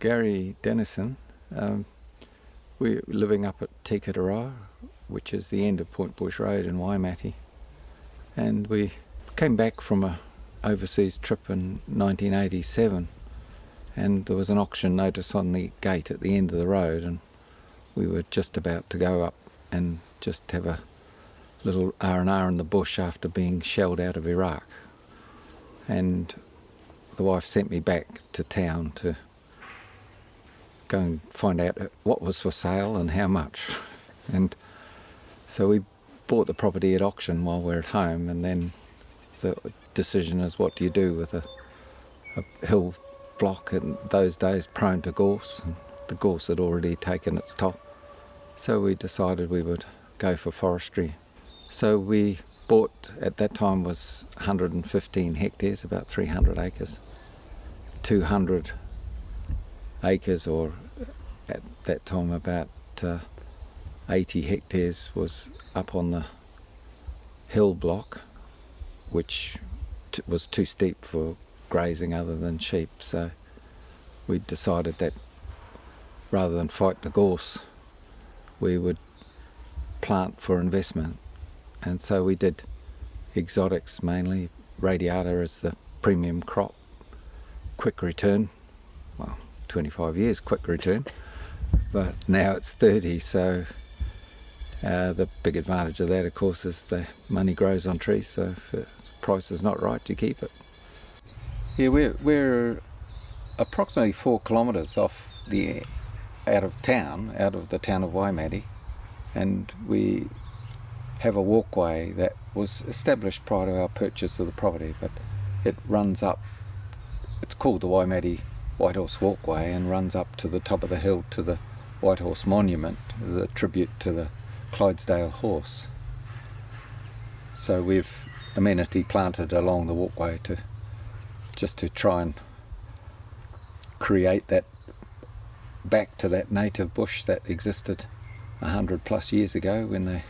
Gary Dennison. We're living up at Tikataroa, which is the end of Point Bush Road in Waimate, and we came back from a overseas trip in 1987, and there was an auction notice on the gate at the end of the road, and we were just about to go up and just have a little R&R in the bush after being shelled out of Iraq. And the wife sent me back to town to go and find out what was for sale and how much. And so we bought the property at auction while we're at home, and then the decision is, what do you do with a hill block in those days prone to gorse, and the gorse had already taken its top. So we decided we would go for forestry. So we bought, at that time was 115 hectares, about 300 acres. 200 acres, or at that time about 80 hectares, was up on the hill block, which was too steep for grazing other than sheep. So we decided that rather than fight the gorse, we would plant for investment. And so we did exotics mainly. Radiata is the premium crop, quick return, well, 25 years quick return, but now it's 30, so the big advantage of that, of course, is the money grows on trees, so if the price is not right, you keep it. Yeah, we're approximately 4 kilometres out of the town of Waimate, and we have a walkway that was established prior to our purchase of the property, but it runs up, it's called the Waimate White Horse Walkway, and runs up to the top of the hill to the White Horse Monument as a tribute to the Clydesdale horse. So we've amenity planted along the walkway just to try and create that back to that native bush that existed 100 plus years ago when they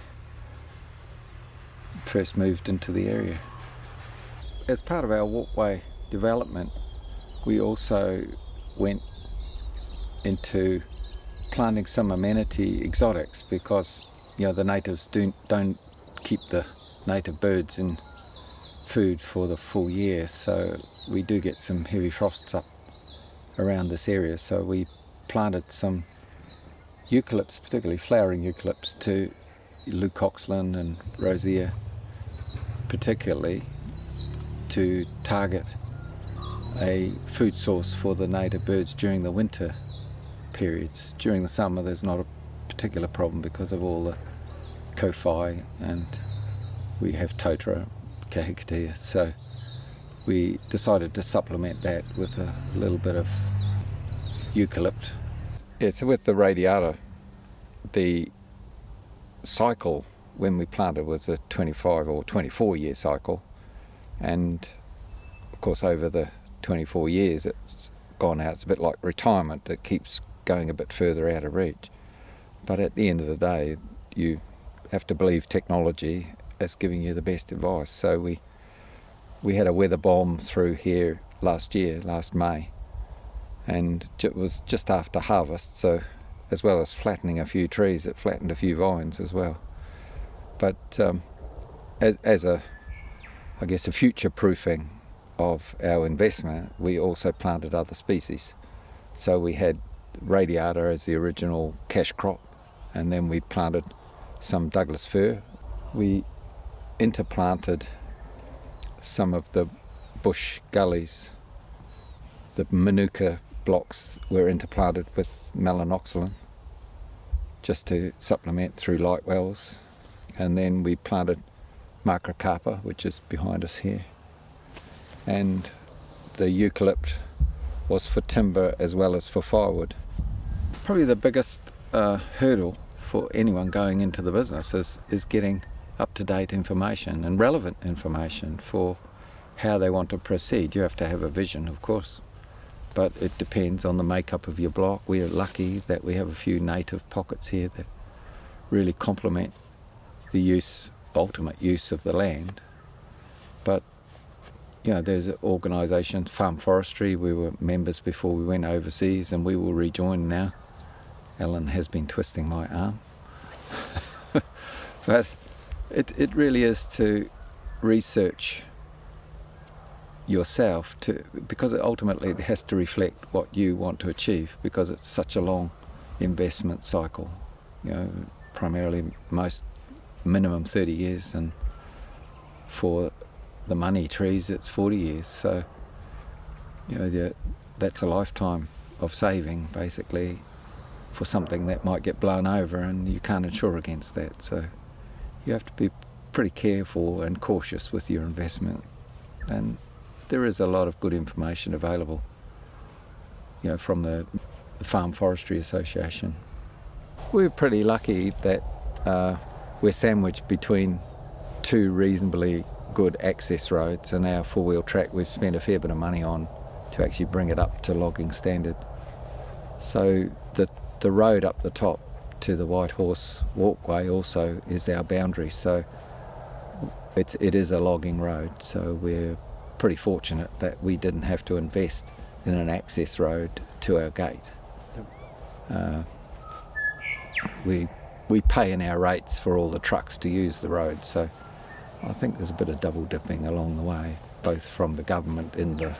first moved into the area. As part of our walkway development, we also went into planting some amenity exotics, because the natives don't keep the native birds in food for the full year, so we do get some heavy frosts up around this area. So we planted some eucalypts, particularly flowering eucalypts, to leucoxylon and rosea, particularly to target a food source for the native birds during the winter periods. During the summer there's not a particular problem because of all the kowhai, and we have totara, kahikatea, so we decided to supplement that with a little bit of eucalypt. Yeah, so with the radiata, the cycle when we planted was a 25 or 24 year cycle, and of course over the 24 years it's gone out. It's a bit like retirement, it keeps going a bit further out of reach, but at the end of the day you have to believe technology as giving you the best advice. So we had a weather bomb through here last May, and it was just after harvest, so as well as flattening a few trees, it flattened a few vines as well. But as a future proofing of our investment, we also planted other species. So we had radiata as the original cash crop, and then we planted some Douglas fir. We interplanted some of the bush gullies. The manuka blocks were interplanted with melanoxylon just to supplement through light wells, and then we planted macrocarpa, which is behind us here, and the eucalypt was for timber as well as for firewood. Probably the biggest hurdle for anyone going into the business is getting up-to-date information and relevant information for how they want to proceed. You have to have a vision, of course, but it depends on the makeup of your block. We are lucky that we have a few native pockets here that really complement the ultimate use of the land, but there's an organisation, Farm Forestry. We were members before we went overseas, and we will rejoin now. Alan has been twisting my arm. But it really is to research yourself, because ultimately it has to reflect what you want to achieve, because it's such a long investment cycle, primarily minimum 30 years, and for the money trees it's 40 years, so that's a lifetime of saving basically for something that might get blown over, and you can't insure against that. So you have to be pretty careful and cautious with your investment, and there is a lot of good information available from the Farm Forestry Association. We're pretty lucky that we're sandwiched between two reasonably good access roads, and our four-wheel track we've spent a fair bit of money on to actually bring it up to logging standard. So the road up the top to the White Horse walkway also is our boundary, so it is a logging road, so we're pretty fortunate that we didn't have to invest in an access road to our gate. We pay in our rates for all the trucks to use the road, so I think there's a bit of double dipping along the way, both from the government in the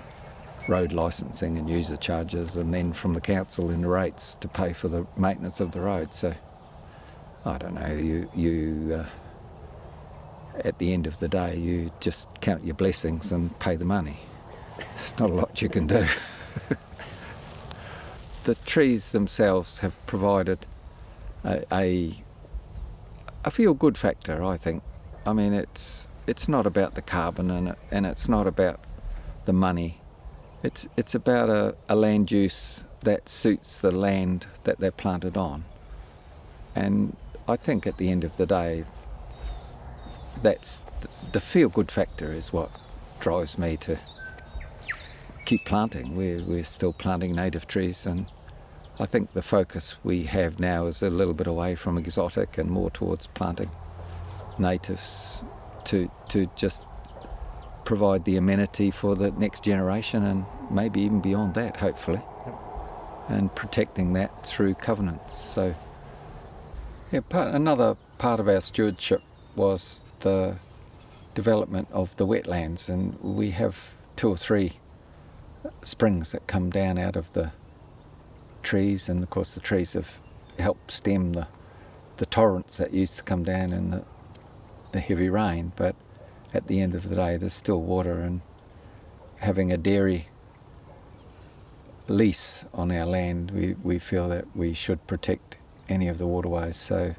road licensing and user charges, and then from the council in the rates to pay for the maintenance of the road. So I don't know, you at the end of the day you just count your blessings and pay the money. There's not a lot you can do. The trees themselves have provided a feel-good factor, I think. I mean, it's not about the carbon and it's not about the money. It's about a land use that suits the land that they're planted on. And I think at the end of the day, that's the feel-good factor is what drives me to keep planting. We're still planting native trees, and I think the focus we have now is a little bit away from exotic and more towards planting natives to just provide the amenity for the next generation, and maybe even beyond that, hopefully, and protecting that through covenants. So another part of our stewardship was the development of the wetlands, and we have 2 or 3 springs that come down out of the trees, and of course the trees have helped stem the torrents that used to come down in the heavy rain, but at the end of the day there's still water, and having a dairy lease on our land, we feel that we should protect any of the waterways. So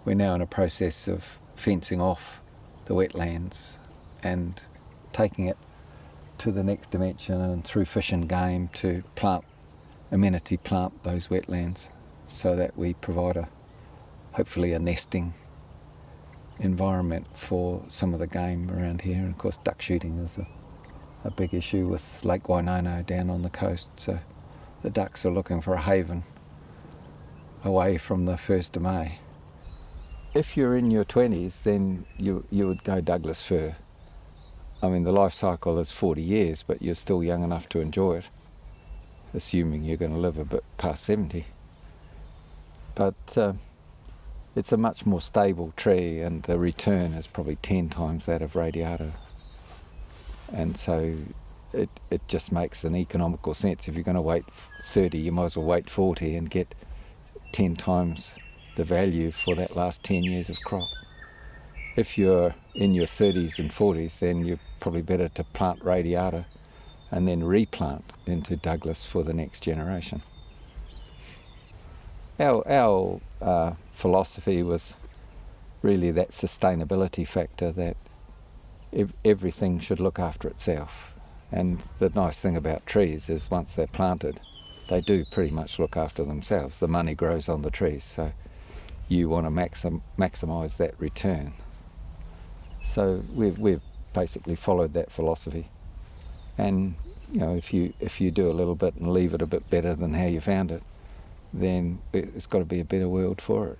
we're now in a process of fencing off the wetlands and taking it to the next dimension, and through fish and game to plant those wetlands, so that we provide hopefully a nesting environment for some of the game around here. And of course duck shooting is a big issue with Lake Waimate down on the coast, so the ducks are looking for a haven away from the 1st of May. If you're in your 20s, then you would go Douglas fir. I mean, the life cycle is 40 years, but you're still young enough to enjoy it, assuming you're going to live a bit past 70. But it's a much more stable tree, and the return is probably 10 times that of radiata. And so it just makes an economical sense. If you're going to wait 30, you might as well wait 40 and get 10 times the value for that last 10 years of crop. If you're in your 30s and 40s, then you're probably better to plant radiata and then replant into Douglas for the next generation. Our philosophy was really that sustainability factor, that everything should look after itself. And the nice thing about trees is once they're planted, they do pretty much look after themselves. The money grows on the trees, so you want to maximise that return. So we've basically followed that philosophy. And if you do a little bit and leave it a bit better than how you found it, then it's got to be a better world for it.